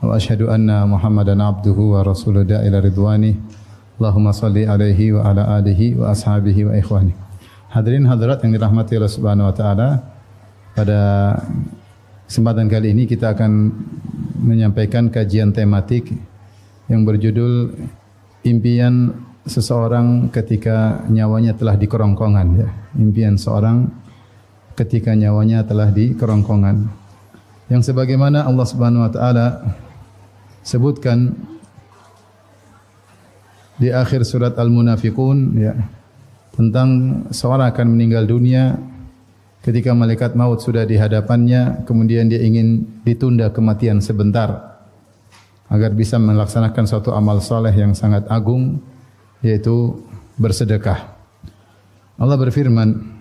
wa asyhadu anna Muhammadan abduhu wa rasuluhu ila ridwani. Allahumma salli alaihi wa ala alihi wa ashabihi wa ikhwani. Hadirin hadirat yang dirahmati Allah Subhanahu wa taala, pada kesempatan kali ini kita akan menyampaikan kajian tematik yang berjudul impian seseorang ketika nyawanya telah di kerongkongan, ya. Impian seorang ketika nyawanya telah di kerongkongan. Yang sebagaimana Allah Subhanahu wa taala sebutkan di akhir surat Al-Munafiqun, ya, tentang seorang akan meninggal dunia ketika malaikat maut sudah di hadapannya, kemudian dia ingin ditunda kematian sebentar agar bisa melaksanakan suatu amal saleh yang sangat agung, yaitu bersedekah. Allah berfirman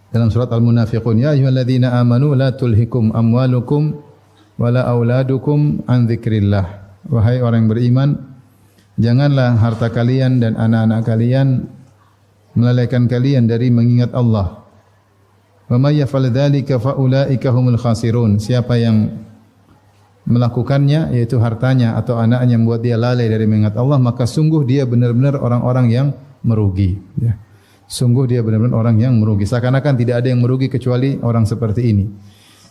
dalam surat Al-Munafiqun, ya ayyuhalladzina amanu la tulhikum amwalukum wala auladukum an dzikrillah. Wahai orang yang beriman, janganlah harta kalian dan anak-anak kalian melalaikan kalian dari mengingat Allah. Wa may yaf'al dzalika fa ulaika humul khasirun. Siapa yang melakukannya, yaitu hartanya atau anaknya, membuat dia lalai dari mengingat Allah, maka sungguh dia benar-benar orang-orang yang merugi, ya. Sungguh dia benar-benar orang yang merugi. Seakan-akan tidak ada yang merugi kecuali orang seperti ini,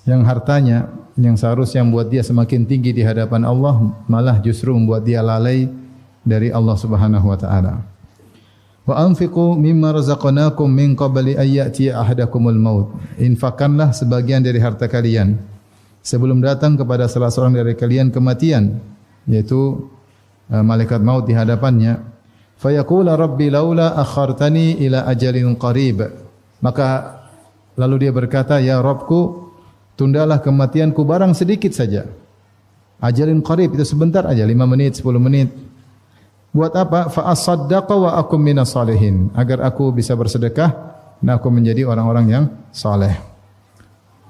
yang hartanya yang seharusnya membuat dia semakin tinggi di hadapan Allah, malah justru membuat dia lalai dari Allah Subhanahu wa taala. Wa anfiqu mimma razaqnakum min qabli ay ya'tiya ahadakumul maut. Infakkanlah sebagian dari harta kalian sebelum datang kepada salah seorang dari kalian kematian, yaitu malaikat maut di hadapannya. Fayaqula rabbi laula akhartani ila ajalin qarib. Maka lalu dia berkata, ya Rabbku, tundalah kematianku barang sedikit saja. Ajalin qarib itu sebentar aja, 5 menit, 10 menit. Buat apa? Fa asaddaqa wa akum minas salihin, agar aku bisa bersedekah dan aku menjadi orang-orang yang saleh.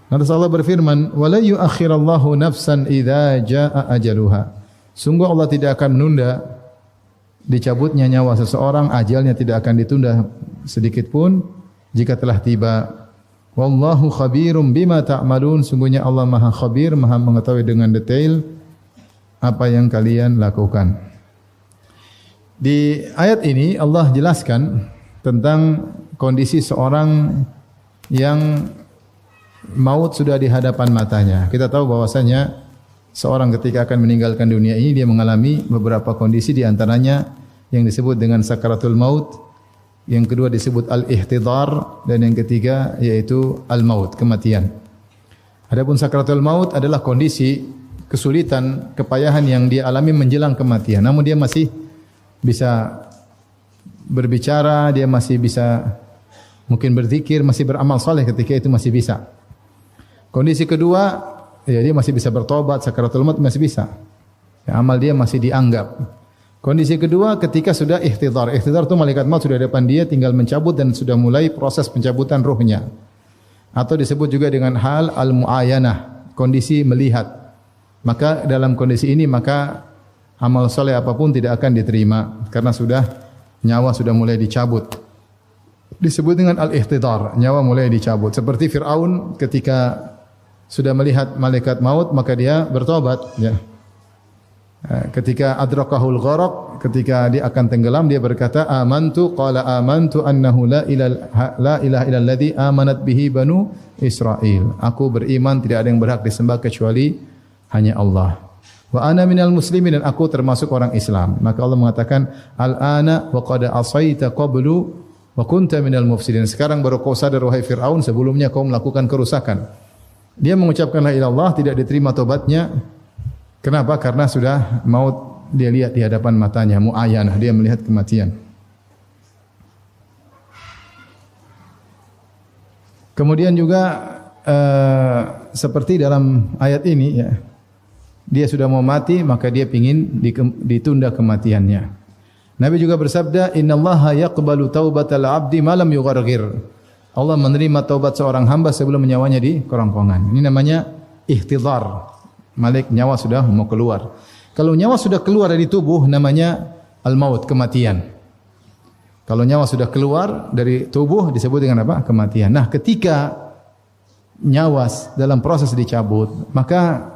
Lalu Allah berfirman, wa la yu'akhirallahu nafsan idza jaa ajaluha. Sungguh Allah tidak akan menunda dicabutnya nyawa seseorang, ajalnya tidak akan ditunda sedikit pun jika telah tiba. Wallahu khabirum bima ta'malun. Sungguhnya Allah Maha khabir, Maha mengetahui dengan detail apa yang kalian lakukan. Di ayat ini Allah jelaskan tentang kondisi seorang yang maut sudah di hadapan matanya. Kita tahu bahwasanya seorang ketika akan meninggalkan dunia ini, dia mengalami beberapa kondisi, di antaranya yang disebut dengan sakaratul maut, yang kedua disebut al-ihtidar, dan yang ketiga yaitu al-maut, kematian. Adapun sakaratul maut adalah kondisi kesulitan, kepayahan yang dia alami menjelang kematian. Namun dia masih bisa berbicara, dia masih bisa mungkin berzikir, masih beramal saleh ketika itu masih bisa. Kondisi kedua, ya, dia masih bisa bertobat, sakaratul maut masih bisa, ya, amal dia masih dianggap. Kondisi kedua ketika sudah ihtidar. Ihtidar itu malaikat maut sudah di depan dia, tinggal mencabut dan sudah mulai proses pencabutan ruhnya. Atau disebut juga dengan hal al-mu'ayanah, kondisi melihat. Maka dalam kondisi ini maka amal soleh apapun tidak akan diterima karena nyawa sudah mulai dicabut. Disebut dengan al-ihtidar, nyawa mulai dicabut. Seperti Fir'aun ketika sudah melihat malaikat maut maka dia bertobat, ya. Ketika adrakahul gharaq, ketika dia akan tenggelam, dia berkata amantu, qala amantu annahu la ilaha illalladzi amanat bihi banu Israil. Aku beriman tidak ada yang berhak disembah kecuali hanya Allah. Wa ana minal muslimin, dan aku termasuk orang Islam. Maka Allah mengatakan al-ana wa qad asaita qablu wa kunta minal mufsidin. Sekarang baru kau sadar wahai Fir'aun, sebelumnya kau melakukan kerusakan. Dia mengucapkan la ilaha illallah, tidak diterima tobatnya. Kenapa? Karena sudah maut dia lihat di hadapan matanya, mu'ayanah, dia melihat kematian. Kemudian juga seperti dalam ayat ini, ya, dia sudah mau mati maka dia ingin ditunda kematiannya. Nabi juga bersabda, innallaha yaqbalu taubatal abdi ma lam yugharghir. Allah menerima taubat seorang hamba sebelum nyawanya di kerongkongan. Ini namanya ihtidar. Nyawa sudah mau keluar. Kalau nyawa sudah keluar dari tubuh namanya al-maut, kematian. Kalau nyawa sudah keluar dari tubuh disebut dengan apa? Kematian. Nah, ketika nyawa dalam proses dicabut, maka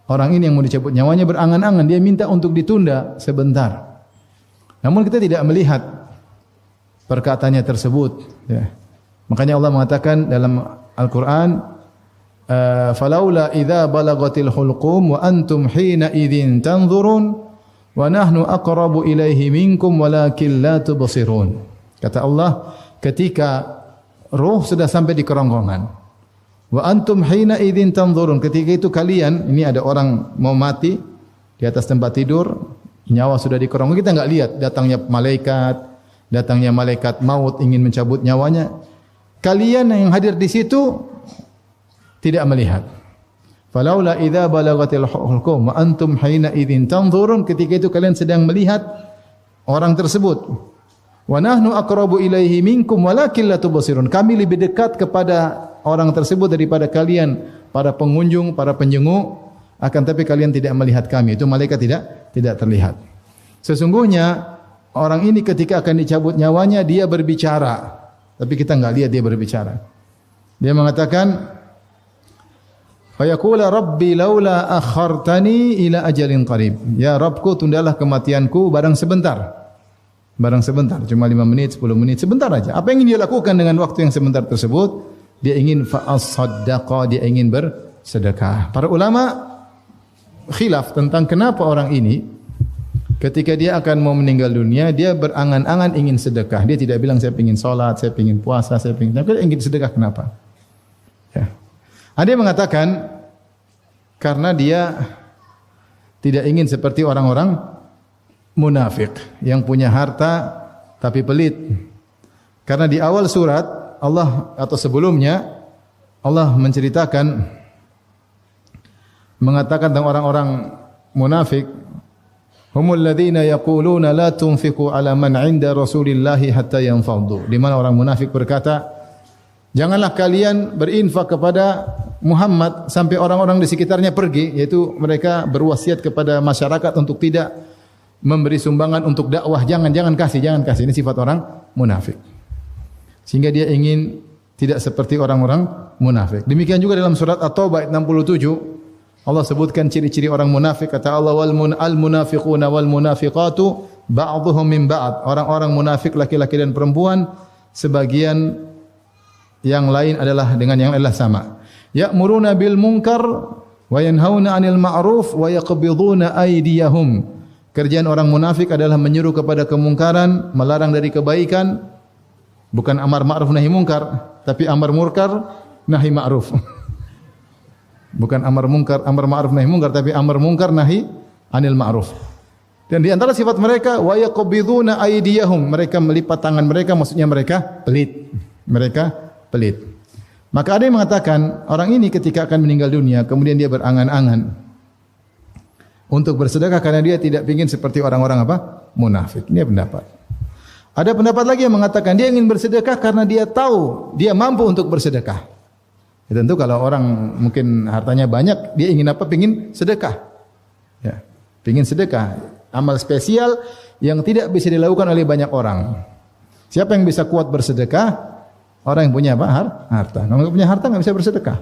Orang ini yang mau dicabut nyawanya berangan-angan, dia minta untuk ditunda sebentar. Namun kita tidak melihat perkataannya tersebut. Ya. Makanya Allah mengatakan dalam Al-Quran, falaula idza balagatil hulqum wa antum hina idzin tanzurun wa nahnu aqrabu ilaihi minkum walakin la tubsirun. Kata Allah, ketika roh sudah sampai di kerongkongan, wa antum hina idzin tanzurun, ketika itu kalian, ini ada orang mau mati di atas tempat tidur, nyawa sudah di kerongkongan, kita enggak lihat datangnya malaikat maut ingin mencabut nyawanya. Kalian yang hadir di situ tidak melihat. Falaula idza balagatil hulqum wa antum hina idzin tanzurun, ketika itu kalian sedang melihat orang tersebut. Wa nahnu aqrabu ilaihi minkum walakin la tubsirun, kami lebih dekat kepada orang tersebut daripada kalian para pengunjung, para penjenguk, akan tapi kalian tidak melihat kami. Itu malaikat tidak terlihat. Sesungguhnya orang ini ketika akan dicabut nyawanya dia berbicara, tapi kita enggak lihat dia berbicara. Dia mengatakan, fayaqula rabbi laula akhartani ila ajalin qarib. Ya Rabbku, tundalah kematianku barang sebentar. Barang sebentar, cuma 5 menit, 10 menit, sebentar aja. Apa yang ingin dia lakukan dengan waktu yang sebentar tersebut? Dia ingin fa'asaddaqa, dia ingin bersedekah. Para ulama khilaf tentang kenapa orang ini ketika dia akan mau meninggal dunia, dia berangan-angan ingin sedekah. Dia tidak bilang saya ingin salat, saya ingin puasa, saya ingin, tapi dia ingin sedekah. Kenapa? Ya. Ada yang mengatakan karena dia tidak ingin seperti orang-orang munafik yang punya harta tapi pelit. Karena di awal surat Allah atau sebelumnya Allah menceritakan, mengatakan tentang orang-orang munafik, humul ladzina yaquluna la tunfiqu ala man 'inda Rasulillahi hatta yanfaddu. Di mana orang munafik berkata, janganlah kalian berinfak kepada Muhammad sampai orang-orang di sekitarnya pergi, yaitu mereka berwasiat kepada masyarakat untuk tidak memberi sumbangan untuk dakwah. Jangan kasih. Ini sifat orang munafik. Sehingga dia ingin tidak seperti orang-orang munafik. Demikian juga dalam surat At-Taubah ayat 67, Allah sebutkan ciri-ciri orang munafik. Kata Allah, wal munafiquna wal munafiqatu ba'dhuhum min ba'd. Orang-orang munafik laki-laki dan perempuan sebagian yang lain adalah dengan yang adalah sama. Ya'muruna bil munkar wa yanhauna 'anil ma'ruf wa yaqbiduna aydiyahum. Kerjaan orang munafik adalah menyuruh kepada kemungkaran, melarang dari kebaikan. Bukan amar ma'ruf nahi munkar, tapi amar munkar nahi ma'ruf. Bukan amar ma'ruf nahi munkar, tapi amar munkar nahi anil ma'ruf. Dan di antara sifat mereka, wa yaqbiduna aydiyahum, mereka melipat tangan mereka, maksudnya mereka pelit. Maka ada yang mengatakan orang ini ketika akan meninggal dunia, kemudian dia berangan-angan untuk bersedekah karena dia tidak ingin seperti orang-orang munafik. Ini pendapat. Ada pendapat lagi yang mengatakan dia ingin bersedekah karena dia tahu dia mampu untuk bersedekah. Ya, tentu kalau orang mungkin hartanya banyak, dia ingin apa? Pengin sedekah. Ya, pengin sedekah. Amal spesial yang tidak bisa dilakukan oleh banyak orang. Siapa yang bisa kuat bersedekah? Orang yang punya apa? Harta. Kalau punya harta nggak bisa bersedekah.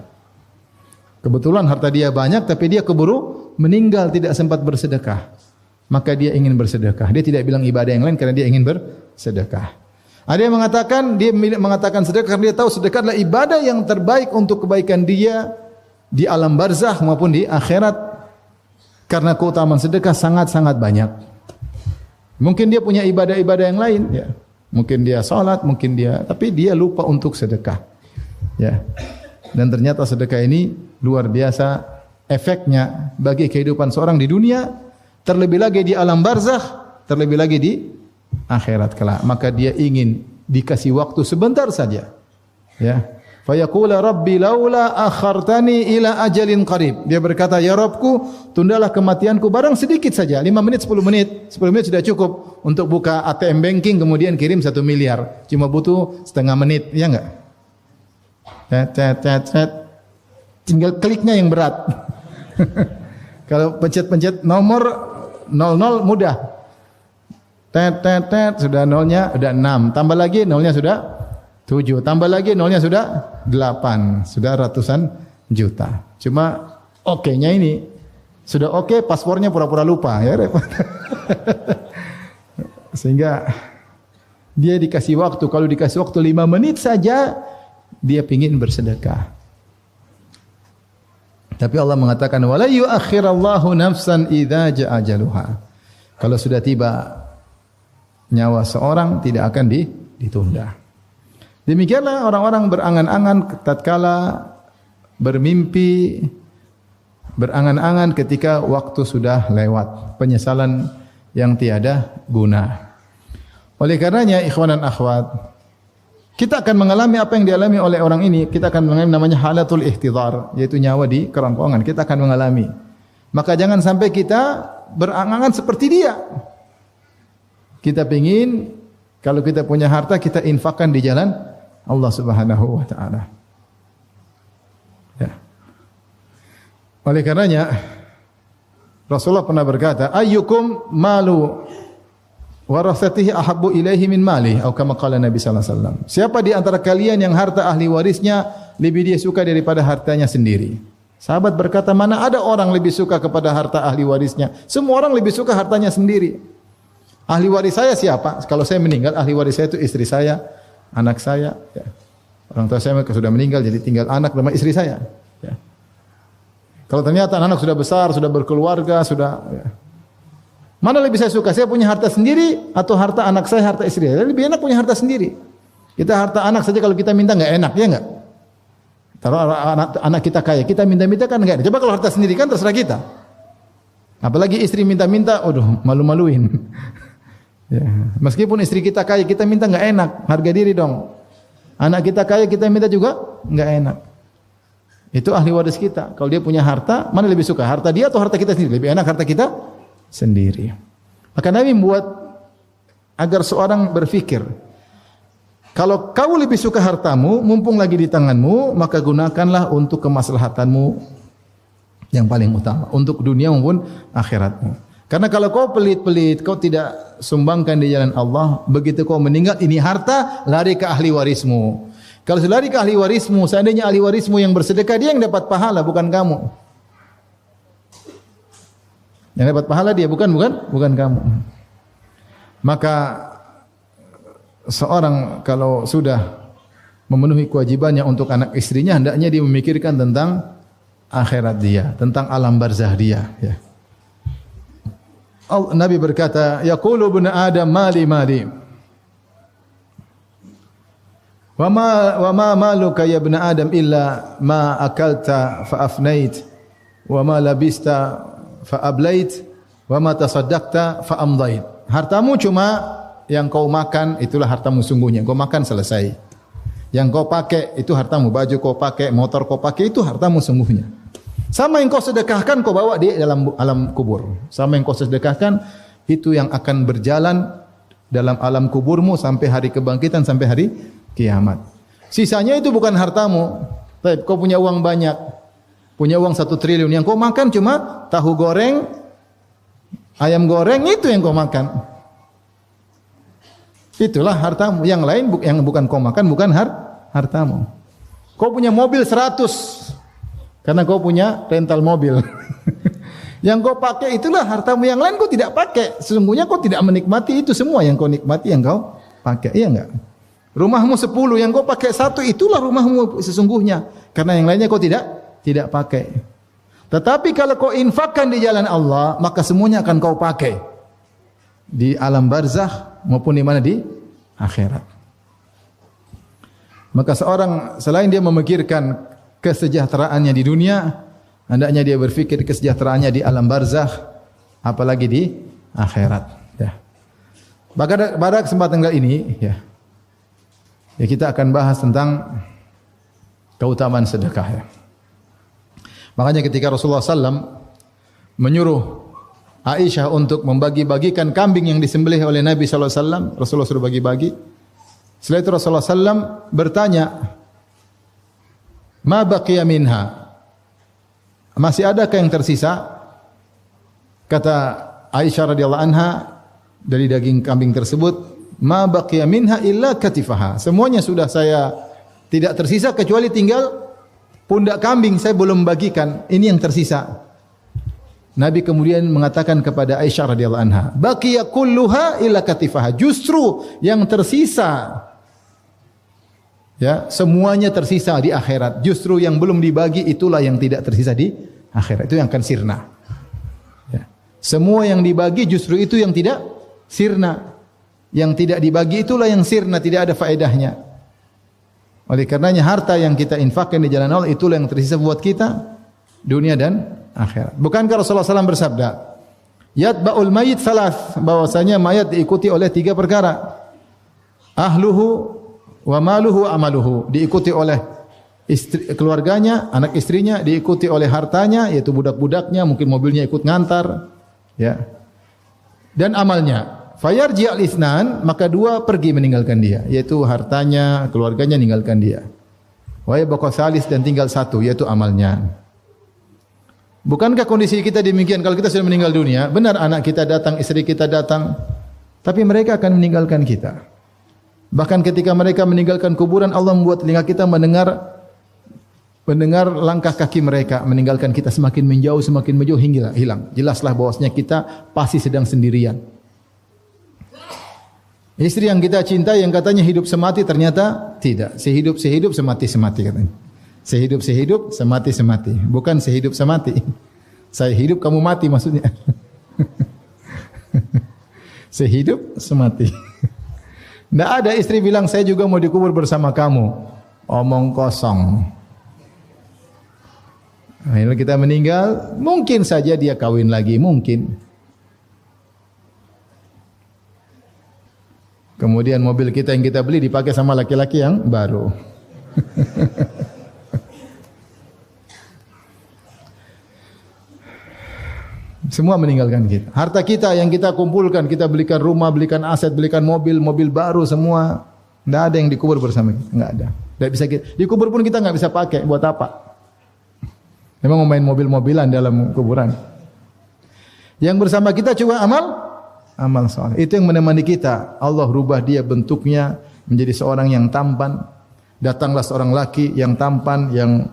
Kebetulan harta dia banyak, tapi dia keburu meninggal tidak sempat bersedekah. Maka dia ingin bersedekah. Dia tidak bilang ibadah yang lain karena dia ingin bersedekah. Ada yang mengatakan sedekah karena dia tahu sedekah adalah ibadah yang terbaik untuk kebaikan dia di alam barzakh maupun di akhirat. Karena keutamaan sedekah sangat-sangat banyak. Mungkin dia punya ibadah-ibadah yang lain, ya. Mungkin dia salat, tapi dia lupa untuk sedekah. Ya. Dan ternyata sedekah ini luar biasa efeknya bagi kehidupan seorang di dunia, terlebih lagi di alam barzakh, terlebih lagi di akhirat kelak. Maka dia ingin dikasih waktu sebentar saja. Ya. Fa yaqula rabbi laula akhartani ila ajalin qarib. Dia berkata, ya Rabbku, tundalah kematianku barang sedikit saja, 5 menit, 10 menit. 10 menit sudah cukup untuk buka ATM banking kemudian kirim 1 miliar. Cuma butuh setengah menit, ya enggak? Tinggal kliknya yang berat. Kalau pencet-pencet nomor 00 mudah. Sudah nolnya sudah 6, tambah lagi nolnya sudah 7, tambah lagi nolnya sudah 8, sudah ratusan juta. Cuma oke-nya ini Sudah oke, paspornya pura-pura lupa, ya repot. Sehingga dia dikasih waktu, kalau dikasih waktu 5 menit saja, dia ingin bersedekah. Tapi Allah mengatakan, wala yu'akhirallahu nafsan idza ja'a ajaluha. Kalau sudah tiba nyawa seorang tidak akan ditunda. Demikianlah orang-orang berangan-angan tatkala bermimpi, berangan-angan ketika waktu sudah lewat, penyesalan yang tiada guna. Oleh karenanya ikhwan dan akhwat, kita akan mengalami apa yang dialami oleh orang ini, kita akan mengalami namanya halatul ihtidhar, yaitu nyawa di kerongkongan, kita akan mengalami. Maka jangan sampai kita berangan-angan seperti dia. Kita ingin kalau kita punya harta kita infakkan di jalan Allah Subhanahu wa taala. Ya. Oleh karenanya Rasulullah pernah berkata, ayyukum malu warasatihi ahabbu ilaihi min mali, atau kama qala Nabi sallallahu alaihi wasallam. Siapa di antara kalian yang harta ahli warisnya lebih dia suka daripada hartanya sendiri? Sahabat berkata, mana ada orang lebih suka kepada harta ahli warisnya? Semua orang lebih suka hartanya sendiri. Ahli waris saya siapa? Kalau saya meninggal, ahli waris saya itu istri saya, anak saya. Ya. Orang tua saya sudah meninggal, jadi tinggal anak sama istri saya. Ya. Kalau ternyata anak sudah besar, sudah berkeluarga, sudah... Ya. Mana lebih saya suka? Saya punya harta sendiri atau harta anak saya, harta istri saya? Lebih enak punya harta sendiri. Kita harta anak saja kalau kita minta enggak enak, ya enggak? Taruh anak kita kaya, kita minta-minta kan enggak enak. Coba kalau harta sendiri kan terserah kita. Apalagi istri minta-minta, aduh, malu-maluin. Ya. Meskipun istri kita kaya, kita minta enggak enak, harga diri dong. Anak kita kaya, kita minta juga enggak enak. Itu ahli waris kita. Kalau dia punya harta, mana lebih suka? Harta dia atau harta kita sendiri? Lebih enak harta kita sendiri. Maka Nabi membuat agar seorang berfikir, kalau kau lebih suka hartamu, mumpung lagi di tanganmu, maka gunakanlah untuk kemaslahatanmu yang paling utama, untuk dunia maupun akhiratmu. Karena kalau kau pelit-pelit, kau tidak sumbangkan di jalan Allah, begitu kau meninggal, ini harta lari ke ahli warismu. Kalau lari ke ahli warismu, seandainya ahli warismu yang bersedekah, dia yang dapat pahala, bukan kamu. Yang dapat pahala dia, bukan kamu. Maka seorang kalau sudah memenuhi kewajibannya untuk anak istrinya, hendaknya dia memikirkan tentang akhirat dia, tentang alam barzah dia. Ya. Nabi berkata, yaqulu ibnu Adam mali mali. Wa ma maluka ya ibnu Adam illa ma akalta fa afnait wa ma labista fa ablait wa ma tasaddaqta fa amdait. Hartamu cuma yang kau makan, itulah hartamu sungguhnya. Kau makan selesai. Yang kau pakai itu hartamu, baju kau pakai, motor kau pakai itu hartamu sungguhnya. Sama yang kau sedekahkan kau bawa di dalam alam kubur. Sama yang kau sedekahkan itu yang akan berjalan dalam alam kuburmu sampai hari kebangkitan, sampai hari kiamat. Sisanya itu bukan hartamu. Baik, kau punya uang banyak, punya uang 1 triliun, yang kau makan cuma tahu goreng, ayam goreng, itu yang kau makan. Itulah hartamu. Yang lain yang bukan kau makan bukan hartamu. Kau punya mobil 100 karena kau punya rental mobil. Yang kau pakai itulah hartamu, yang lain kau tidak pakai. Sesungguhnya kau tidak menikmati itu semua, yang kau nikmati yang kau pakai. Iya enggak? Rumahmu 10, yang kau pakai 1, itulah rumahmu sesungguhnya. Karena yang lainnya kau tidak pakai. Tetapi kalau kau infakkan di jalan Allah, maka semuanya akan kau pakai. Di alam barzakh maupun di mana di akhirat. Maka seorang selain dia memikirkan kesejahteraannya di dunia, hendaknya dia berfikir kesejahteraannya di alam barzakh, apalagi di akhirat. Ya. Pada kesempatan kali ini, ya kita akan bahas tentang keutamaan sedekah. Ya. Makanya ketika Rasulullah SAW menyuruh Aisyah untuk membagi-bagikan kambing yang disembelih oleh Nabi SAW, Rasulullah suruh bagi-bagi. Setelah itu Rasulullah SAW bertanya, ma baqiya minha, masih adakah yang tersisa? Kata Aisyah radhiyallahu anha, dari daging kambing tersebut, ma baqiya minha illa katifaha, semuanya sudah saya tidak tersisa kecuali tinggal pundak kambing, saya belum bagikan, ini yang tersisa. Nabi kemudian mengatakan kepada Aisyah radhiyallahu anha, "Baqiya kulluha illa katifaha." Justru yang tersisa, ya, semuanya tersisa di akhirat. Justru yang belum dibagi itulah yang tidak tersisa di akhirat. Itu yang akan sirna. Ya. Semua yang dibagi justru itu yang tidak sirna. Yang tidak dibagi itulah yang sirna, tidak ada faedahnya. Oleh karenanya harta yang kita infakkan di jalan Allah itulah yang tersisa buat kita dunia dan akhirat. Bukankah Rasulullah SAW bersabda, "Yatba'ul mayyit thalath," bahwasanya mayat diikuti oleh 3 perkara. Ahluhu wa maluhu wa amaluhu, diikuti oleh istri, keluarganya, anak istrinya, diikuti oleh hartanya yaitu budak-budaknya, mungkin mobilnya ikut ngantar, ya. Dan amalnya. Fayarji al-itsnan, maka 2 pergi meninggalkan dia, yaitu hartanya, keluarganya meninggalkan dia. Wa yabqa tsalis, dan tinggal 1 yaitu amalnya. Bukankah kondisi kita demikian kalau kita sudah meninggal dunia? Benar anak kita datang, istri kita datang, tapi mereka akan meninggalkan kita. Bahkan ketika mereka meninggalkan kuburan, Allah membuat telinga kita mendengar langkah kaki mereka meninggalkan kita semakin menjauh hingga hilang. Jelaslah bahwasanya kita pasti sedang sendirian. Istri yang kita cintai yang katanya hidup semati ternyata tidak. Sehidup semati katanya. Sehidup semati, bukan sehidup semati. Saya hidup kamu mati maksudnya. Sehidup semati. Tidak ada istri bilang saya juga mau dikubur bersama kamu. Omong kosong. Akhirnya kita meninggal, mungkin saja dia kawin lagi, mungkin. Kemudian mobil kita yang kita beli dipakai sama laki-laki yang baru. Semua meninggalkan kita. Harta kita yang kita kumpulkan, kita belikan rumah, belikan aset, belikan mobil baru semua. Tidak ada yang dikubur bersama kita. Tidak ada. Tidak bisa kita. Dikubur pun kita nggak bisa pakai. Buat apa? Memang mau main mobil-mobilan dalam kuburan. Yang bersama kita cuma amal soleh. Itu yang menemani kita. Allah rubah dia bentuknya menjadi seorang yang tampan. Datanglah seorang laki yang tampan, yang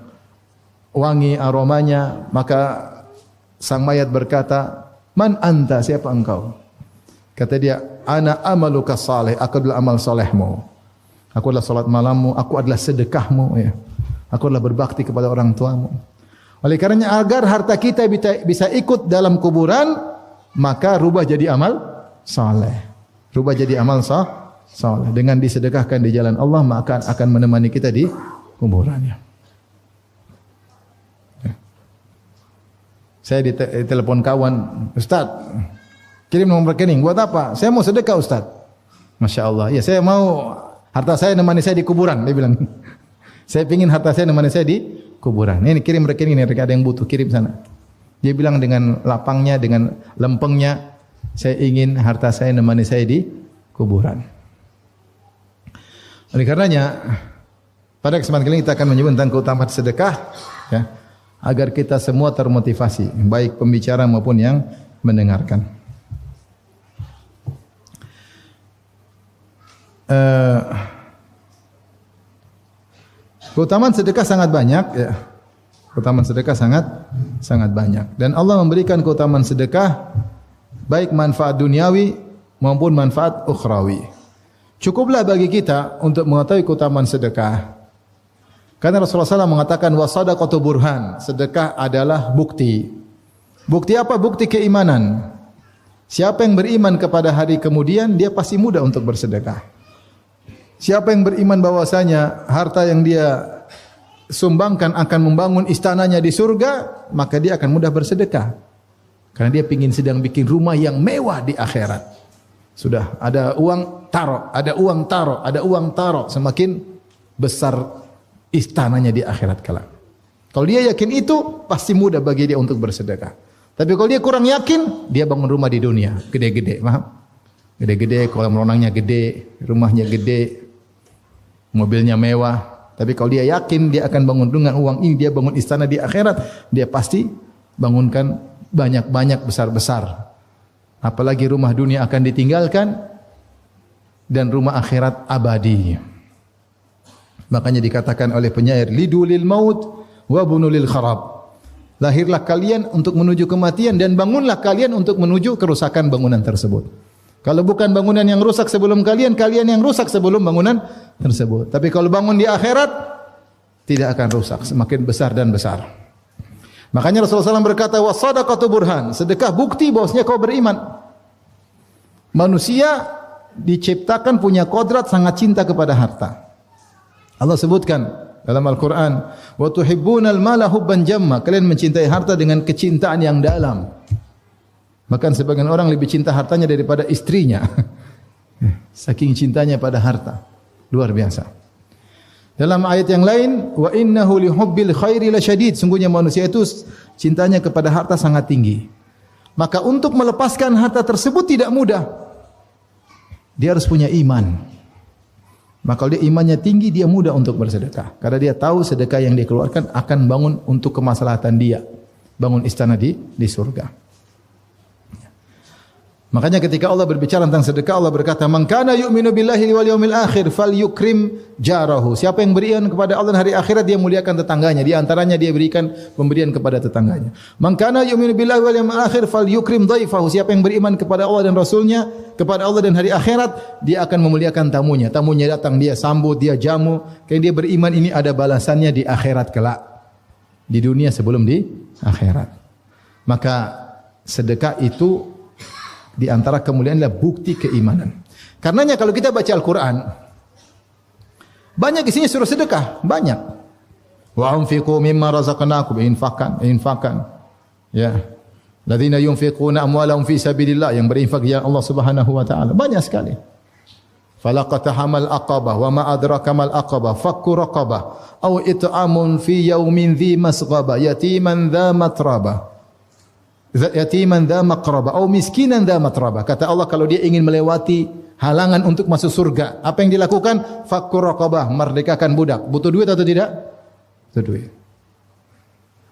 wangi aromanya. Maka sang mayat berkata, "Man anta?" Siapa engkau? Kata dia, "Ana amaluka saleh." Aku adalah amal solehmu. Aku adalah salat malammu. Aku adalah sedekahmu. Ya. Aku adalah berbakti kepada orang tuamu. Oleh karenanya agar harta kita bisa ikut dalam kuburan, maka rubah jadi amal saleh. Rubah jadi amal saleh. Dengan disedekahkan di jalan Allah, maka akan menemani kita di kuburannya. Saya ditelepon kawan, "Ustaz, kirim nomor rekening." "Buat apa?" "Saya mau sedekah, Ustaz." Masya Allah. "Ya, saya mau harta saya nemani saya di kuburan." Dia bilang. "Saya ingin harta saya nemani saya di kuburan. Ini kirim rekening, ini ada yang butuh, kirim sana." Dia bilang dengan lapangnya, dengan lempengnya, "Saya ingin harta saya nemani saya di kuburan." Oleh karenanya, pada kesempatan kali ini kita akan menyebut tentang keutamaan sedekah, ya, agar kita semua termotivasi, baik pembicara maupun yang mendengarkan. Keutamaan sedekah sangat banyak, ya. Keutamaan sedekah sangat banyak, dan Allah memberikan keutamaan sedekah baik manfaat duniawi maupun manfaat ukhrawi. Cukuplah bagi kita untuk mengetahui keutamaan sedekah. Karena Rasulullah SAW mengatakan wasadaqatu burhan, sedekah adalah bukti. Bukti apa? Bukti keimanan. Siapa yang beriman kepada hari kemudian, dia pasti mudah untuk bersedekah. Siapa yang beriman bahwasanya harta yang dia sumbangkan akan membangun istananya di surga, maka dia akan mudah bersedekah. Karena dia sedang bikin rumah yang mewah di akhirat. Sudah ada uang taruh, ada uang taruh, ada uang taruh, semakin besar istananya di akhirat kelak. Kalau dia yakin itu, pasti mudah bagi dia untuk bersedekah. Tapi kalau dia kurang yakin, dia bangun rumah di dunia, gede-gede, paham? Gede-gede, kolam renangnya gede, rumahnya gede, mobilnya mewah. Tapi kalau dia yakin dia akan bangun dengan uang ini, dia bangun istana di akhirat, dia pasti bangunkan banyak-banyak, besar-besar. Apalagi rumah dunia akan ditinggalkan dan rumah akhirat abadi. Makanya dikatakan oleh penyair, lidulil maut wa bunulil kharab. Lahirlah kalian untuk menuju kematian dan bangunlah kalian untuk menuju kerusakan bangunan tersebut. Kalau bukan bangunan yang rusak sebelum kalian, kalian yang rusak sebelum bangunan tersebut. Tapi kalau bangun di akhirat, tidak akan rusak, semakin besar dan besar. Makanya Rasulullah SAW berkata, "Was-shadaqatu burhan." Sedekah bukti bahwasanya kau beriman. Manusia diciptakan punya kodrat sangat cinta kepada harta. Allah sebutkan dalam Al-Quran, "Wa tuhibbunal mala hubban jamma." Kalian mencintai harta dengan kecintaan yang dalam. Bahkan sebagian orang lebih cinta hartanya daripada istrinya. Saking cintanya pada harta. Luar biasa. Dalam ayat yang lain, "Wa innahu lihubbil khairi lasyadid." Sungguhnya manusia itu cintanya kepada harta sangat tinggi. Maka untuk melepaskan harta tersebut tidak mudah. Dia harus punya iman. Maka kalau dia imannya tinggi, dia mudah untuk bersedekah. Karena dia tahu sedekah yang dia keluarkan akan bangun untuk kemaslahatan dia. Bangun istana di surga. Makanya ketika Allah berbicara tentang sedekah, Allah berkata, "Man kana yu'minu billahi wal yawmil akhir falyukrim jarahu." Siapa yang beriman kepada Allah dan hari akhirat, dia muliakan tetangganya. Di antaranya dia berikan pemberian kepada tetangganya. "Man kana yu'minu billahi wal yawmil akhir falyukrim dhaifahu." Siapa yang beriman kepada Allah dan Rasulnya, kepada Allah dan hari akhirat, dia akan memuliakan tamunya. Tamunya datang, dia sambut, dia jamu. Karena dia beriman, ini ada balasannya di akhirat kelak. Di dunia sebelum di akhirat. Maka sedekah itu di antara kemuliaan adalah bukti keimanan. Karenanya kalau kita baca Al-Quran, banyak isinya suruh sedekah, banyak. Wa anfiqu mimma razaqnakum, infakkan. Ya. Ladzina yunfiquna amwalahum fi sabilillah, yang berinfak ya Allah Subhanahu wa taala. Banyak sekali. Falaqatahamal aqabah wa ma adraka mal aqabah fakku raqabah aw it'amun fi yaumin dhi masghaba yatiman dha matraba. Yatiman dha maqraba atau miskinan dha matraba. Kata Allah, kalau dia ingin melewati halangan untuk masuk surga, apa yang dilakukan? Fakku raqabah, merdekakan budak. Butuh duit atau tidak? Butuh duit.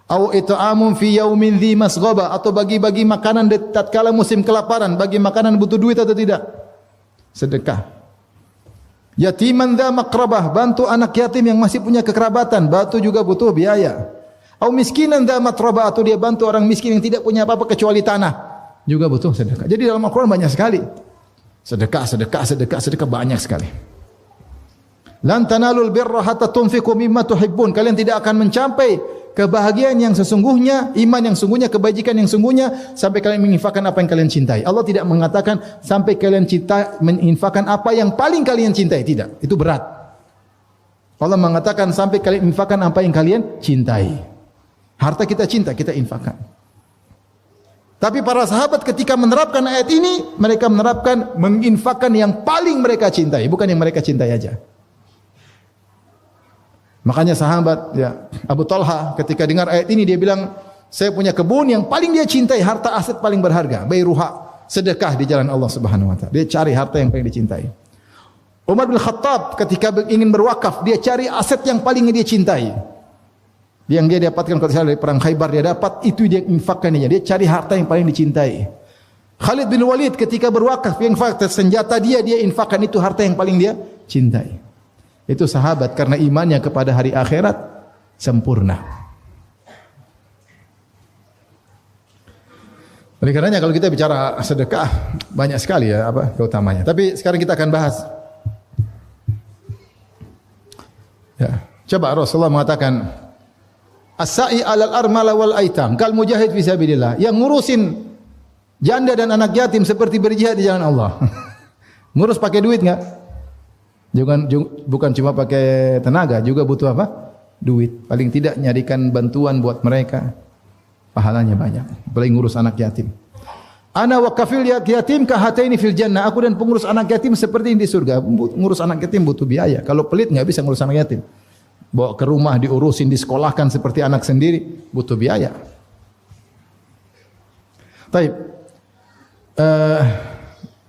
Au it'amun fi yaumin dhi masghaba, atau bagi-bagi makanan tatkala musim kelaparan, bagi makanan butuh duit atau tidak? Sedekah. Yatiman dha maqrabah, bantu anak yatim yang masih punya kekerabatan, bantu juga butuh biaya. Au miskinan dha matraba, atau dia bantu orang miskin yang tidak punya apa-apa kecuali tanah, juga butuh sedekah. Jadi dalam Al-Quran banyak sekali sedekah banyak sekali. Lan tanalul birra hatta tunfiqu mimma tuhibbun. Kalian tidak akan mencapai kebahagiaan yang sesungguhnya, iman yang sungguhnya, kebajikan yang sungguhnya sampai kalian menginfakkan apa yang kalian cintai. Allah tidak mengatakan sampai kalian cinta menginfakkan apa yang paling kalian cintai, tidak. Itu berat. Allah mengatakan sampai kalian infakkan apa yang kalian cintai. Harta kita cinta, kita infakkan. Tapi para sahabat ketika menerapkan ayat ini, mereka menerapkan menginfakkan yang paling mereka cintai, bukan yang mereka cintai aja. Makanya sahabat ya Abu Talha ketika dengar ayat ini dia bilang, saya punya kebun yang paling dia cintai, harta aset paling berharga, bayruha, sedekah di jalan Allah Subhanahu wa taala. Dia cari harta yang paling dicintai. Umar bin Khattab ketika ingin berwakaf, dia cari aset yang paling dia cintai. Yang dia dapatkan dari perang Khaybar, dia dapat, itu dia infakkan dia. Dia cari harta yang paling dicintai. Khalid bin Walid ketika berwakaf, yang senjata dia infakkan, itu harta yang paling dia cintai. Itu sahabat karena imannya kepada hari akhirat sempurna. Oleh karenanya kalau kita bicara sedekah banyak sekali ya keutamanya. Tapi sekarang kita akan bahas. Ya, coba Rasulullah mengatakan, as-sa'i 'alal armala wal aitam kal mujahid fi sabilillah. Yang ngurusin janda dan anak yatim seperti berjihad di jalan Allah. Ngurus pakai duit enggak? Bukan cuma pakai tenaga, juga butuh apa? Duit. Paling tidak nyarikan bantuan buat mereka. Pahalanya banyak. Apalagi ngurus anak yatim. Ana wa kafil yatim kahataini fil jannah. Aku dan pengurus anak yatim seperti ini di surga. Ngurus anak yatim butuh biaya. Kalau pelit enggak bisa ngurus anak yatim. Bawa ke rumah, diurusin, disekolahkan seperti anak sendiri, butuh biaya. Taib.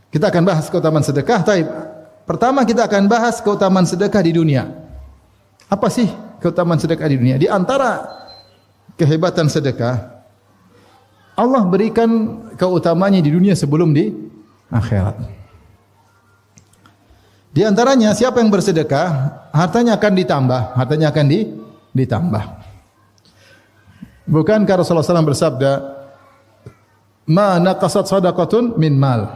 Kita akan bahas keutamaan sedekah. Taib. Pertama kita akan bahas keutamaan sedekah di dunia. Apa sih keutamaan sedekah di dunia? Di antara kehebatan sedekah, Allah berikan keutamanya di dunia sebelum di akhirat. Di antaranya siapa yang bersedekah, hartanya akan ditambah, ditambah. Bukankah Rasulullah SAW bersabda, "Ma naqasat shadaqatun min mal."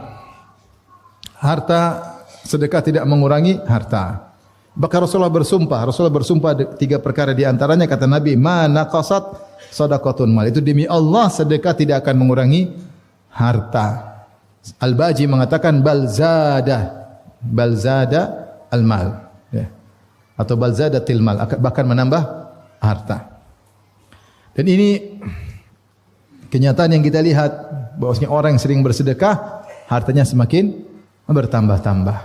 Harta sedekah tidak mengurangi harta. Bahkan Rasulullah bersumpah 3 perkara di antaranya kata Nabi, "Ma naqasat shadaqatun mal." Itu demi Allah sedekah tidak akan mengurangi harta. Al-Baji mengatakan bal zada al-mal, ya. Atau bal zadatil mal, bahkan menambah harta. Dan ini kenyataan yang kita lihat, bahwasanya orang yang sering bersedekah hartanya semakin bertambah-tambah.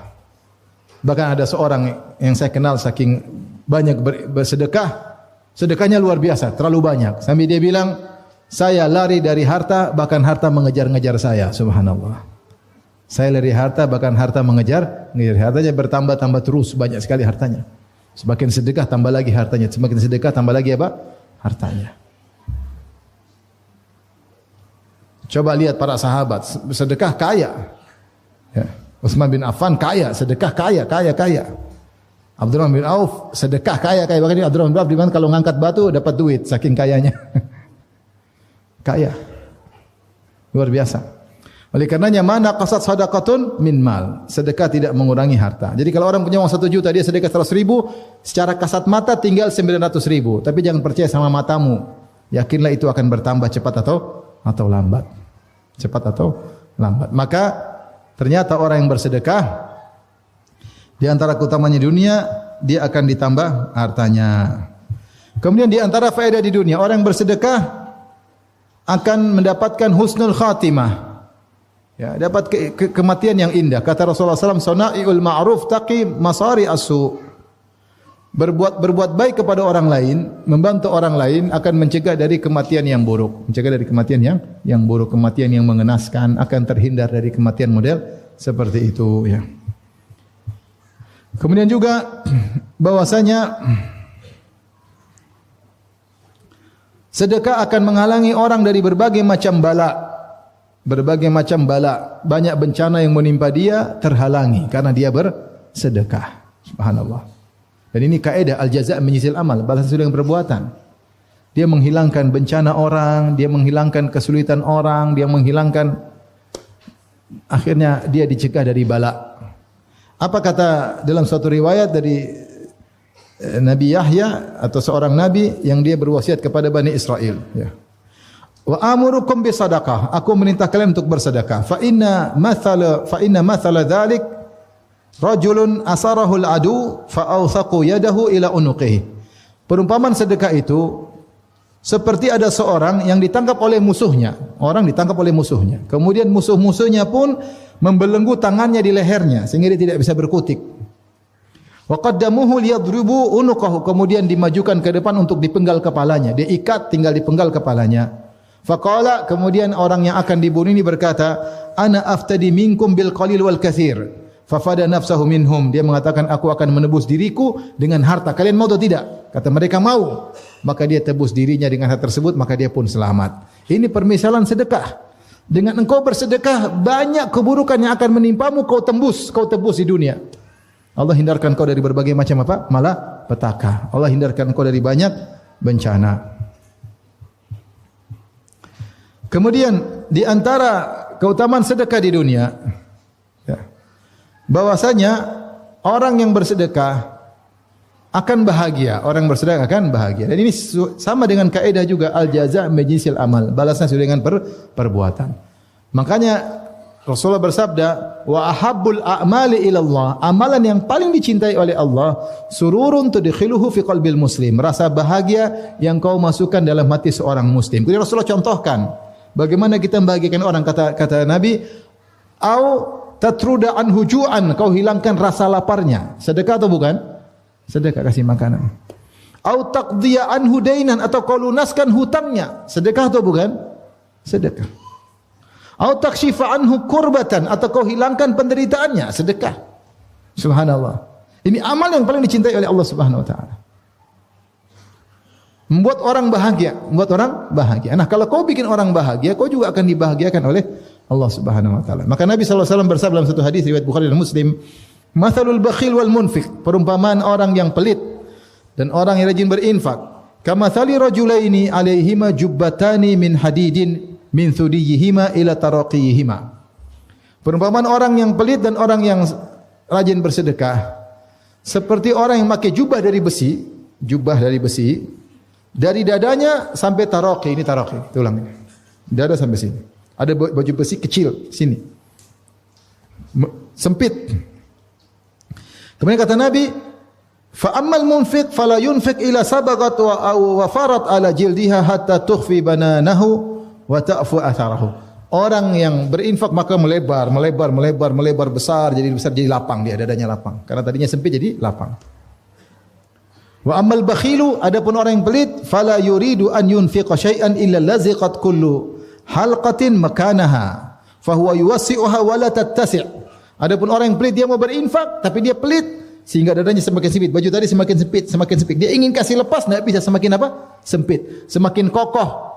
Bahkan ada seorang yang saya kenal saking banyak bersedekah, sedekahnya luar biasa, terlalu banyak. Sampai dia bilang, "Saya lari dari harta, bahkan harta mengejar-ngejar saya." Subhanallah. Saya lari harta, bahkan harta mengejar. Hartanya bertambah-tambah terus, banyak sekali hartanya. Semakin sedekah tambah lagi hartanya, semakin sedekah tambah lagi apa? Hartanya. Coba lihat para sahabat, sedekah kaya. Ya. Utsman bin Affan kaya, sedekah kaya. Abdurrahman bin Auf sedekah kaya. Bahkan Abdurrahman bin Auf di mana kalau ngangkat batu dapat duit saking kayanya. Kaya. Luar biasa. Oleh karenanya mana qasat sadaqatun min mal. Sedekah tidak mengurangi harta. Jadi kalau orang punya uang 1 juta, dia sedekah 100.000, secara kasat mata tinggal 900.000. Tapi jangan percaya sama matamu. Yakinlah itu akan bertambah cepat atau lambat. Cepat atau lambat. Maka ternyata orang yang bersedekah di antara keutamanya dunia, dia akan ditambah hartanya. Kemudian di antara faedah di dunia, orang yang bersedekah akan mendapatkan husnul khatimah. Ya, dapat kematian yang indah. Kata Rasulullah SAW, "Sana'iul ma'ruf taqi masari asu." Berbuat baik kepada orang lain, membantu orang lain akan mencegah dari kematian yang buruk. Mencegah dari kematian yang buruk, kematian yang mengenaskan, akan terhindar dari kematian model seperti itu, ya. Kemudian juga bahwasanya sedekah akan menghalangi orang dari berbagai macam bala. Berbagai macam bala, banyak bencana yang menimpa dia terhalangi karena dia bersedekah. Subhanallah. Dan ini kaidah al-jaza' menyisil amal, balasan sesuai dengan perbuatan. Dia menghilangkan bencana orang, dia menghilangkan kesulitan orang, dia menghilangkan, akhirnya dia dicegah dari bala. Apa kata dalam suatu riwayat dari Nabi Yahya atau seorang nabi yang dia berwasiat kepada Bani Israel, ya. Wa amurukum bi sadaqah. Aku merintah kalian untuk bersedekah. Fa inna mathala dzalik rajulun asarahu al-adu fa awthaqu yadahu ila unuqihi. Perumpamaan sedekah itu seperti ada seorang yang ditangkap oleh musuhnya. Orang ditangkap oleh musuhnya. Kemudian musuh-musuhnya pun membelenggu tangannya di lehernya sehingga dia tidak bisa berkutik. Wa qaddamuhu liyadribu unuqahu. Kemudian dimajukan ke depan untuk dipenggal kepalanya. Dia ikat tinggal dipenggal kepalanya. Faqala, kemudian orang yang akan dibunuh ini berkata, "Ana aftadi minkum bil qalil wal katsir." Fafada nafsahu minhum. Dia mengatakan, "Aku akan menebus diriku dengan harta. Kalian mau atau tidak?" Kata mereka, "Mau." Maka dia tebus dirinya dengan harta tersebut, maka dia pun selamat. Ini permisalan sedekah. Dengan engkau bersedekah, banyak keburukan yang akan menimpamu kau tebus di dunia. Allah hindarkan kau dari berbagai macam apa? Malapetaka. Allah hindarkan kau dari banyak bencana. Kemudian di antara keutamaan sedekah di dunia, ya, bahwasanya orang yang bersedekah akan bahagia. Orang bersedekah akan bahagia. Dan ini sama dengan kaidah juga al-jaza' majinsil amal. Balasnya sesuai dengan perbuatan. Makanya Rasulullah bersabda, "Wa ahabbul a'mali ilallah." Amalan yang paling dicintai oleh Allah, sururun tudkhiluhu fi qalbil muslim. Rasa bahagia yang kau masukkan dalam hati seorang muslim. Kemudian Rasulullah contohkan bagaimana kita membahagiakan orang, kata Nabi, "Au tatruda anhu ju'an." Kau hilangkan rasa laparnya. Sedekah atau bukan? Sedekah, kasih makanan. "Au taqdiya anhu dainan." Atau kau lunaskan hutangnya. Sedekah atau bukan? Sedekah. "Au takshifa anhu kurbatan." Atau kau hilangkan penderitaannya. Sedekah. Subhanallah. Ini amal yang paling dicintai oleh Allah Subhanahu wa taala. Membuat orang bahagia, Nah, kalau kau bikin orang bahagia, kau juga akan dibahagiakan oleh Allah Subhanahu wa taala. Maka Nabi sallallahu alaihi wasallam bersabda dalam satu hadis riwayat Bukhari dan Muslim, "Mathalul bakhil wal munfiq." Perumpamaan orang yang pelit dan orang yang rajin berinfak. Kamathali rajulaini alaihima jubbatani min hadidin min thudiyihima ila taraqiyihima. Perumpamaan orang yang pelit dan orang yang rajin bersedekah seperti orang yang pakai jubah dari besi, dari dadanya sampai taraqi, ini taraqi, tulang ini. Dada sampai sini. Ada baju besi kecil sini. Sempit. Kemudian kata Nabi, fa ammal munfiq fala yunfiq ila sabaqat wa farat ala jildiha hatta tukhfi bananahu wa ta'fu atharahu. Orang yang berinfak maka melebar besar jadi lapang, dia dadanya lapang. Karena tadinya sempit jadi lapang. Wa ammal bakhilu, adapun orang yang pelit, fala yuridu an yunfiqa syai'an illa laziqat kullu halqatin makanaha fa huwa yuwassi'uha wa la tattasi'. Adapun orang yang pelit, dia mau berinfak tapi dia pelit sehingga dadanya semakin sempit. Baju tadi semakin sempit. Dia ingin kasih lepas, tidak bisa, semakin apa? Sempit. Semakin kokoh.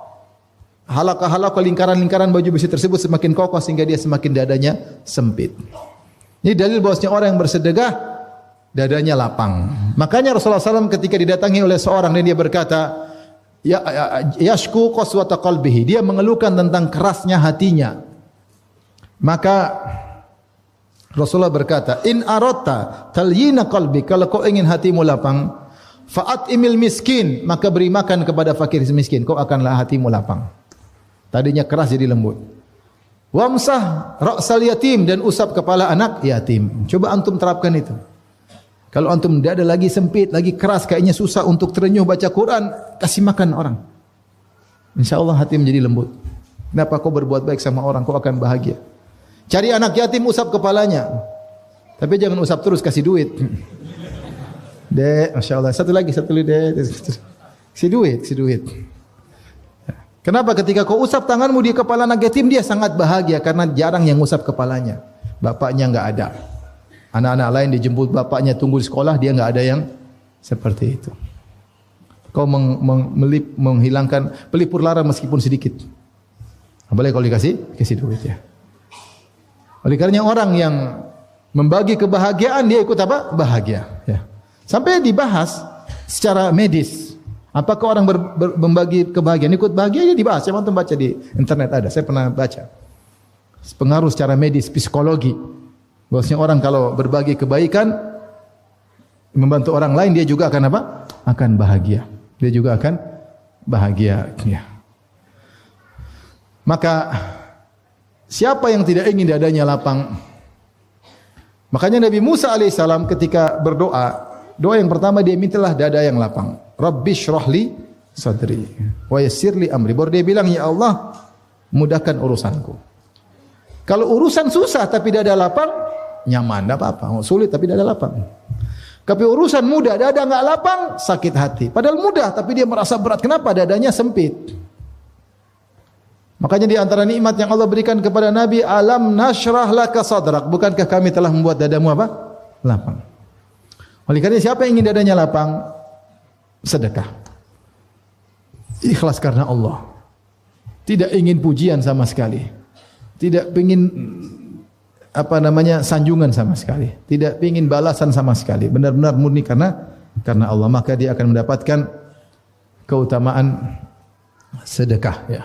Halaqah lingkaran-lingkaran baju besi tersebut semakin kokoh sehingga dia semakin dadanya sempit. Ini dalil bahwasanya orang yang bersedekah dadanya lapang. Makanya Rasulullah SAW ketika didatangi oleh seorang dan dia berkata, yashku qaswata qalbihi, dia mengeluhkan tentang kerasnya hatinya. Maka Rasulullah berkata, in aradta talyina qalbi, kalau kau ingin hatimu lapang, fa'at imil miskin, maka beri makan kepada fakir miskin, kau akanlah hatimu lapang. Tadinya keras jadi lembut. Wamsah ra'sal yatim, dan usap kepala anak yatim. Coba antum terapkan itu. Kalau antum tidak ada lagi sempit, lagi keras, kayaknya susah untuk terenyuh baca Quran, kasih makan orang. InsyaAllah hati menjadi lembut. Kenapa kau berbuat baik sama orang, kau akan bahagia. Cari anak yatim, usap kepalanya. Tapi jangan usap terus, kasih duit. Dek, Masya Allah. Satu lagi, dek. Kasih duit. Kenapa ketika kau usap tanganmu di kepala anak yatim, dia sangat bahagia karena jarang yang usap kepalanya. Bapaknya enggak ada. Anak-anak lain dijemput bapaknya tunggu di sekolah, dia enggak ada yang seperti itu. Kau menghilangkan pelipur lara meskipun sedikit. Apalagi kalau kasih duit ya. Oleh karenanya orang yang membagi kebahagiaan, dia ikut apa? Bahagia. Ya. Sampai dibahas secara medis. Apakah orang membagi kebahagiaan ikut bahagia? Ya dibahas. Saya mau baca di internet ada. Saya pernah baca. Pengaruh secara medis, psikologi. Bahwasanya orang kalau berbagi kebaikan, membantu orang lain, dia juga akan apa? Akan bahagia. Dia juga akan bahagia. Ya. Maka siapa yang tidak ingin dadanya lapang? Makanya Nabi Musa alaihissalam ketika berdoa, doa yang pertama dia mintalah dada yang lapang. Rabbi syrahli sadri wa yassirli amri. Baru dia bilang, ya Allah, mudahkan urusanku. Kalau urusan susah tapi dada lapang, nyaman, tidak apa-apa. Sulit tapi dada lapang. Tapi urusan mudah, dada enggak lapang, sakit hati. Padahal mudah tapi dia merasa berat. Kenapa? Dadanya sempit. Makanya di antara nikmat yang Allah berikan kepada Nabi, alam nashrah laka sadrak. Bukankah kami telah membuat dadamu apa? Lapang. Oleh karena siapa yang ingin dadanya lapang? Sedekah. Ikhlas karena Allah. Tidak ingin pujian sama sekali. Tidak ingin sanjungan sama sekali. Tidak ingin balasan sama sekali. Benar-benar murni karena Allah. Maka dia akan mendapatkan keutamaan sedekah. Ya.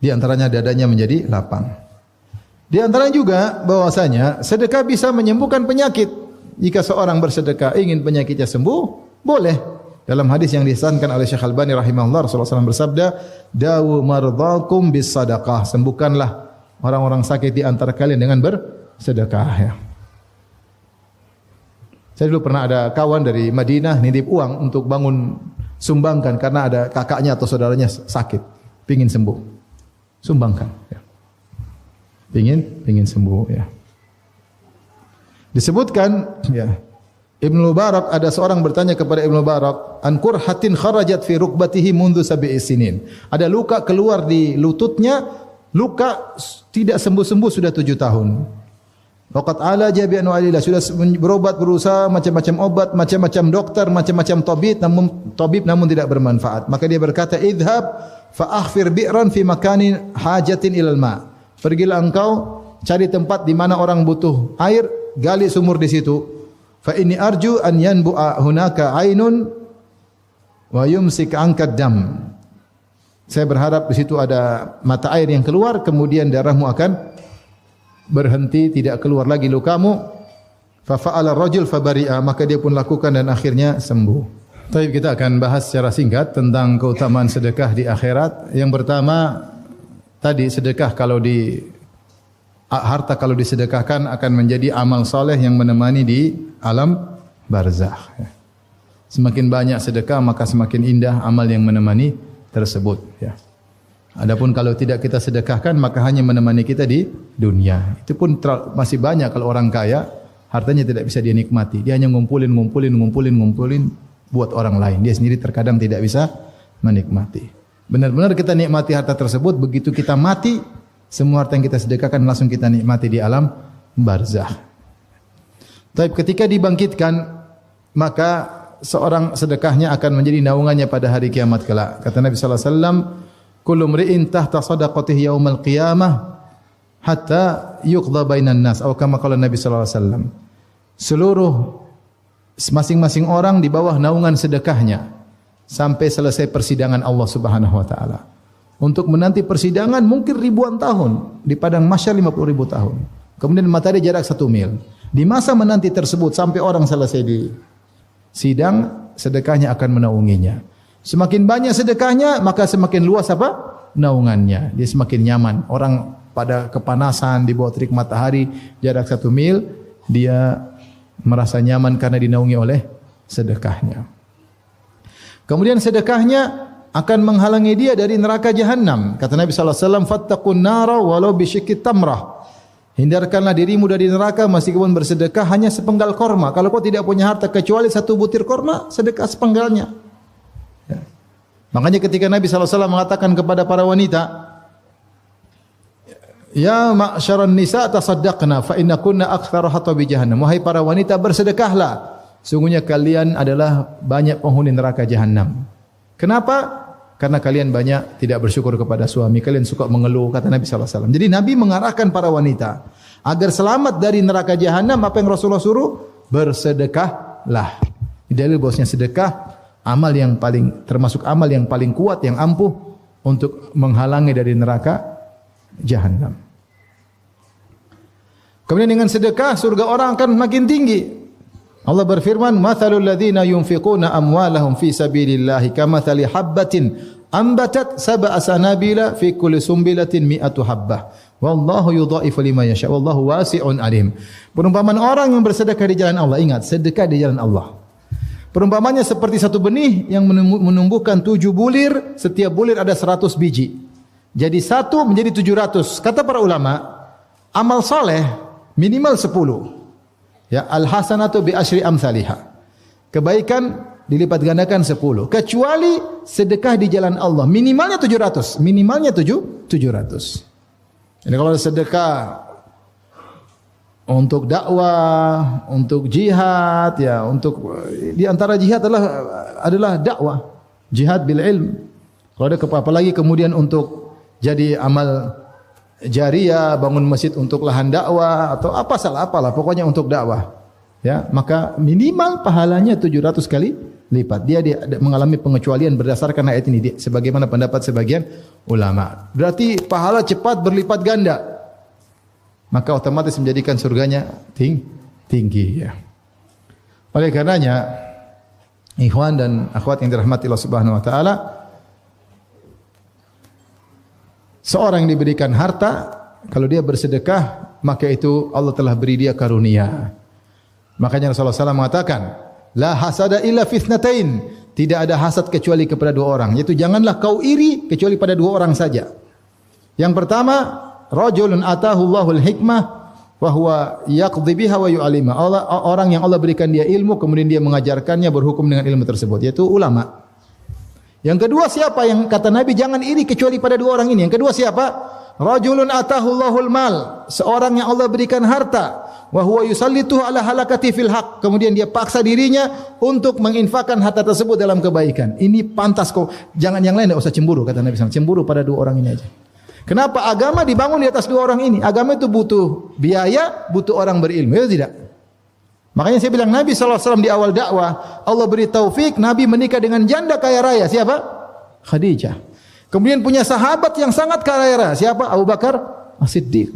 Di antaranya dadanya menjadi lapang. Di antaranya juga bahwasanya sedekah bisa menyembuhkan penyakit. Jika seorang bersedekah ingin penyakitnya sembuh, boleh. Dalam hadis yang dihasankan oleh Syekh Albani rahimahullah, Rasulullah SAW bersabda, "Dawu mardhakum bis sadaqah." Sembuhkanlah orang-orang sakit di antara kalian dengan bersedekah. Ya. Saya dulu pernah ada kawan dari Madinah nitip uang untuk bangun sumbangkan karena ada kakaknya atau saudaranya sakit, pingin sembuh. Sumbangkan. Ya. Pingin sembuh. Ya. Disebutkan, ya. Ibnu Mubarak, ada seorang bertanya kepada Ibnu Mubarak, an kurhatin kharajat fi rukbatihi mundu sab'i sinin. Ada luka keluar di lututnya, luka tidak sembuh-sembuh sudah 7 tahun. Waqat ala jabi'an walillah, sudah berobat, berusaha macam-macam obat, macam-macam dokter, macam-macam tabib namun tidak bermanfaat. Maka dia berkata, idhab fa akhfir bi'ran fi makanin hajatin ilal ma. Pergilah engkau cari tempat di mana orang butuh air, gali sumur di situ. Fa inni arju an yanbu'a hunaka ainun wa yumsik angkad dam. Saya berharap di situ ada mata air yang keluar, kemudian darahmu akan berhenti, tidak keluar lagi lukamu. Fa fa'ala rajul fabari'a, maka dia pun lakukan dan akhirnya sembuh. Baik, kita akan bahas secara singkat tentang keutamaan sedekah di akhirat. Yang pertama, tadi sedekah harta kalau disedekahkan akan menjadi amal soleh yang menemani di alam barzakh. Semakin banyak sedekah maka semakin indah amal yang menemani tersebut. Ya. Adapun kalau tidak kita sedekahkan maka hanya menemani kita di dunia. Itu pun masih banyak kalau orang kaya hartanya tidak bisa dia nikmati. Dia hanya ngumpulin buat orang lain. Dia sendiri terkadang tidak bisa menikmati. Benar-benar kita nikmati harta tersebut, begitu kita mati, semua harta yang kita sedekahkan langsung kita nikmati di alam barzakh. Tapi ketika dibangkitkan, maka seorang sedekahnya akan menjadi naungannya pada hari kiamat kelak. Kata Nabi sallallahu alaihi wasallam, "Kullu mri'in tahta shadaqatihi yaumal qiyamah hatta yuqda bainan nas." Atau kama qala Nabi sallallahu alaihi wasallam. Seluruh masing-masing orang di bawah naungan sedekahnya sampai selesai persidangan Allah Subhanahu wa taala. Untuk menanti persidangan mungkin ribuan tahun, di padang mahsyar 50.000 tahun. Kemudian matahari jarak 1 mil. Di masa menanti tersebut sampai orang selesai di sidang, sedekahnya akan menaunginya. Semakin banyak sedekahnya, maka semakin luas apa? Naungannya. Dia semakin nyaman. Orang pada kepanasan di bawah terik matahari jarak 1 mil, dia merasa nyaman karena dinaungi oleh sedekahnya. Kemudian sedekahnya akan menghalangi dia dari neraka jahanam. Kata Nabi sallallahu alaihi wasallam, "Fattaqun nara walau bisyikki tamrah." Hindarkanlah dirimu dari neraka meskipun bersedekah hanya sepenggal korma. Kalau kau tidak punya harta kecuali 1 butir korma, sedekah sepenggalnya. Ya. Makanya ketika Nabi sallallahu alaihi wasallam mengatakan kepada para wanita, "Ya ma'syaran nisa tasaddaqna fa innakunna aktsaru hatabi jahannam." Wahai para wanita, bersedekahlah. Sungguhnya kalian adalah banyak penghuni neraka jahanam. Kenapa? Karena kalian banyak tidak bersyukur kepada suami, kalian suka mengeluh, kata Nabi sallallahu alaihi wasallam. Jadi Nabi mengarahkan para wanita agar selamat dari neraka jahanam. Apa yang Rasulullah suruh? Bersedekahlah. Dalil bahwasanya sedekah amal yang paling termasuk amal yang paling kuat, yang ampuh untuk menghalangi dari neraka jahanam. Kemudian dengan sedekah surga orang akan makin tinggi. Allah berfirman, "Mathalul ladzina yunfiquna amwalahum fi sabilillahi kamathali habbatin ambatat sab'a sanabila fi kulli sumbilatin mi'atu habbah. Wallahu yudha'ifu liman yasha. Wallahu wasi'un alim." Perumpamaan orang yang bersedekah di jalan Allah, ingat, sedekah di jalan Allah. Perumpamannya seperti satu benih yang menumbuhkan 7 bulir, setiap bulir ada 100 biji. Jadi 1 menjadi 700. Kata para ulama, amal soleh minimal 10. Ya, al-hasanatu bi asyri amsalihha. Kebaikan dilipat gandakan 10. Kecuali sedekah di jalan Allah, minimalnya 700. Minimalnya 700. Jadi kalau sedekah untuk dakwah, untuk jihad, ya, untuk di antara jihad adalah dakwah, jihad bil ilm. Kalau ada apalagi kemudian untuk jadi amal jariyah, bangun masjid untuk lahan dakwah atau apalah pokoknya untuk dakwah, ya, maka minimal pahalanya 700 kali lipat. Dia mengalami pengecualian berdasarkan ayat ini, sebagaimana pendapat sebagian ulama. Berarti pahala cepat berlipat ganda, maka otomatis menjadikan surganya tinggi, ya. Oleh karenanya, ikhwan dan akhwat yang dirahmati Allah Subhanahu wa taala, seorang yang diberikan harta, kalau dia bersedekah, maka itu Allah telah beri dia karunia. Makanya Rasulullah SAW mengatakan, "La hasada illa fitnatain." Tidak ada hasad kecuali kepada 2 orang. Yaitu janganlah kau iri kecuali pada 2 orang saja. Yang pertama, rajulun atahu Allahul hikmah wa huwa yaqdi biha wa yu'alima. Orang yang Allah berikan dia ilmu, kemudian dia mengajarkannya, berhukum dengan ilmu tersebut, yaitu ulama. Yang kedua siapa? Yang kata Nabi jangan iri kecuali pada 2 orang ini. Yang kedua siapa? Rajulun atahu Allahul mal. Seorang yang Allah berikan harta, wa huwa yusallituhu ala halakati fil haq. Kemudian dia paksa dirinya untuk menginfakkan harta tersebut dalam kebaikan. Ini pantas kau, jangan yang lain, enggak usah cemburu, kata Nabi SAW. Cemburu pada 2 orang ini aja. Kenapa? Agama dibangun di atas 2 orang ini. Agama itu butuh biaya, butuh orang berilmu, ya tidak? Makanya saya bilang Nabi SAW di awal dakwah, Allah beri taufik, Nabi menikah dengan janda kaya raya. Siapa? Khadijah. Kemudian punya sahabat yang sangat kaya raya. Siapa? Abu Bakar As-Siddiq.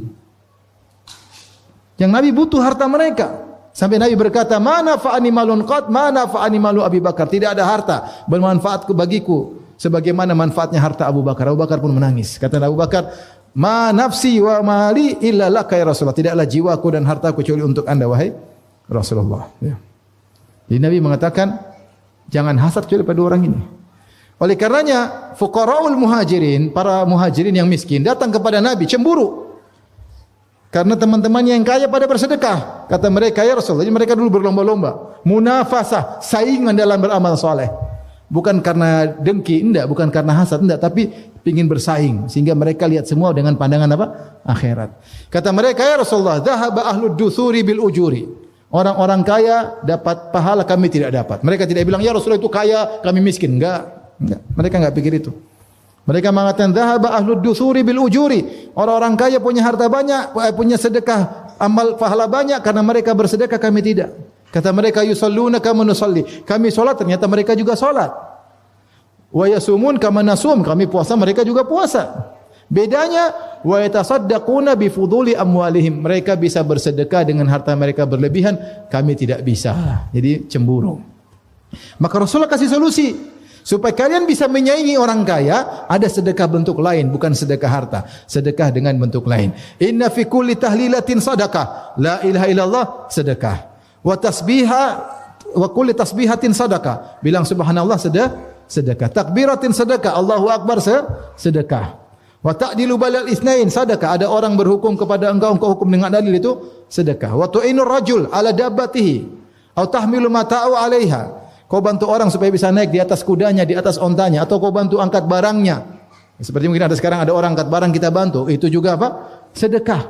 Yang Nabi butuh harta mereka. Sampai Nabi berkata, "Mana fa'ani malun qad, mana fa'ani malu Abi Bakar." Tidak ada harta bermanfaat bagiku sebagaimana manfaatnya harta Abu Bakar. Abu Bakar pun menangis. Kata Abu Bakar, "Ma nafsi wa mali illa laka ya Rasulullah." Tidaklah jiwaku dan hartaku kecuali untuk Anda wahai Rasulullah. Ya. Jadi Nabi mengatakan, jangan hasad kecuali pada orang ini. Oleh karenanya, fuqaraul muhajirin, para muhajirin yang miskin datang kepada Nabi cemburu. Karena teman-temannya yang kaya pada bersedekah. Kata mereka, ya Rasulullah, jadi mereka dulu berlomba-lomba. Munafasah, saingan dalam beramal soleh. Bukan karena dengki, enggak. Bukan karena hasad, enggak. Tapi ingin bersaing. Sehingga mereka lihat semua dengan pandangan apa? Akhirat. Kata mereka, ya Rasulullah, dhahaba ahlud duthuri bil ujuri. Orang-orang kaya dapat pahala, kami tidak dapat. Mereka tidak bilang, ya Rasulullah itu kaya, kami miskin. Enggak. Mereka enggak pikir itu. Mereka mengatakan dhahaba ahlud duthuri bil ujuri. Orang-orang kaya punya harta banyak, punya sedekah, amal pahala banyak karena mereka bersedekah, kami tidak. Kata mereka yusalluna kama nusalli. Kami salat, ternyata mereka juga salat. Wa yasumun kama nasum. Kami puasa, mereka juga puasa. Bedanya wa yatasaddaquna bi fuduli amwalihim. Mereka bisa bersedekah dengan harta mereka berlebihan, kami tidak bisa. Jadi cemburu. Maka Rasulullah kasih solusi. Supaya kalian bisa menyaingi orang kaya, ada sedekah bentuk lain, bukan sedekah harta. Sedekah dengan bentuk lain. Inna fi kulli tahlilatin sadaqah. La ilaha illallah, sedekah. Wa tasbiha wa kulli tasbihatin sadaqah. Bilang subhanallah sedekah. Takbiratin sedekah. Allahu akbar sedekah. Wa ta'dilu balal itsnain, sedekah. Ada orang berhukum kepada engkau hukum dengan dalil, itu sedekah. Wa tu'inur rajul ala dabbatihi au tahmilu mata'u 'alaiha. Kau bantu orang supaya bisa naik di atas kudanya, di atas ontanya, atau kau bantu angkat barangnya. Seperti mungkin ada sekarang ada orang angkat barang kita bantu, itu juga apa? Sedekah.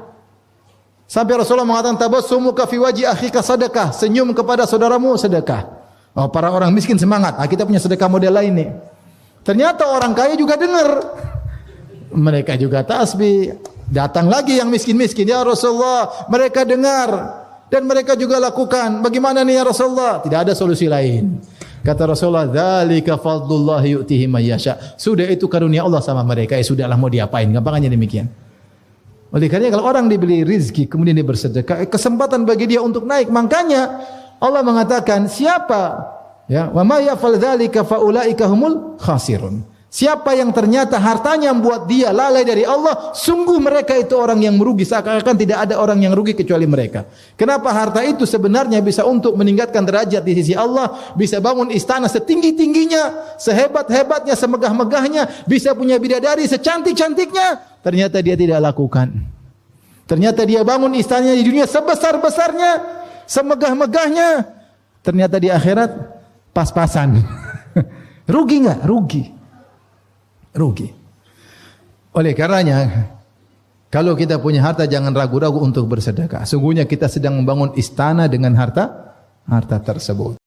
Sampai Rasulullah mengatakan tabassumuka fi wajhi akhika sedekah, senyum kepada saudaramu sedekah. Oh, para orang miskin semangat. Kita punya sedekah model lain nih. Ternyata orang kaya juga dengar. Mereka juga tasbih. Datang lagi yang miskin-miskin, ya Rasulullah, mereka dengar. Dan mereka juga lakukan. Bagaimana nih ya Rasulullah? Tidak ada solusi lain. Kata Rasulullah, "Dzalika fadlullah yu'tihi may yasha." Sudah, itu karunia Allah sama mereka. Sudahlah, mau diapain? Gampangannya demikian. Oleh karena kalau orang diberi rizki kemudian dia bersedekah, kesempatan bagi dia untuk naik. Makanya Allah mengatakan, siapa ya, wa may yaf'al dzalika fa ulaika humul khasirun. Siapa yang ternyata hartanya membuat dia lalai dari Allah, sungguh mereka itu orang yang merugi. Seakan-akan tidak ada orang yang rugi kecuali mereka. Kenapa? Harta itu sebenarnya bisa untuk meningkatkan derajat di sisi Allah, bisa bangun istana setinggi-tingginya, sehebat-hebatnya, semegah-megahnya, bisa punya bidadari secantik-cantiknya. Ternyata dia tidak lakukan. Ternyata dia bangun istananya di dunia sebesar-besarnya, semegah-megahnya. Ternyata di akhirat pas-pasan. Rugi enggak? Rugi. Oleh karenanya, kalau kita punya harta jangan ragu-ragu untuk bersedekah. Sungguhnya kita sedang membangun istana dengan harta tersebut.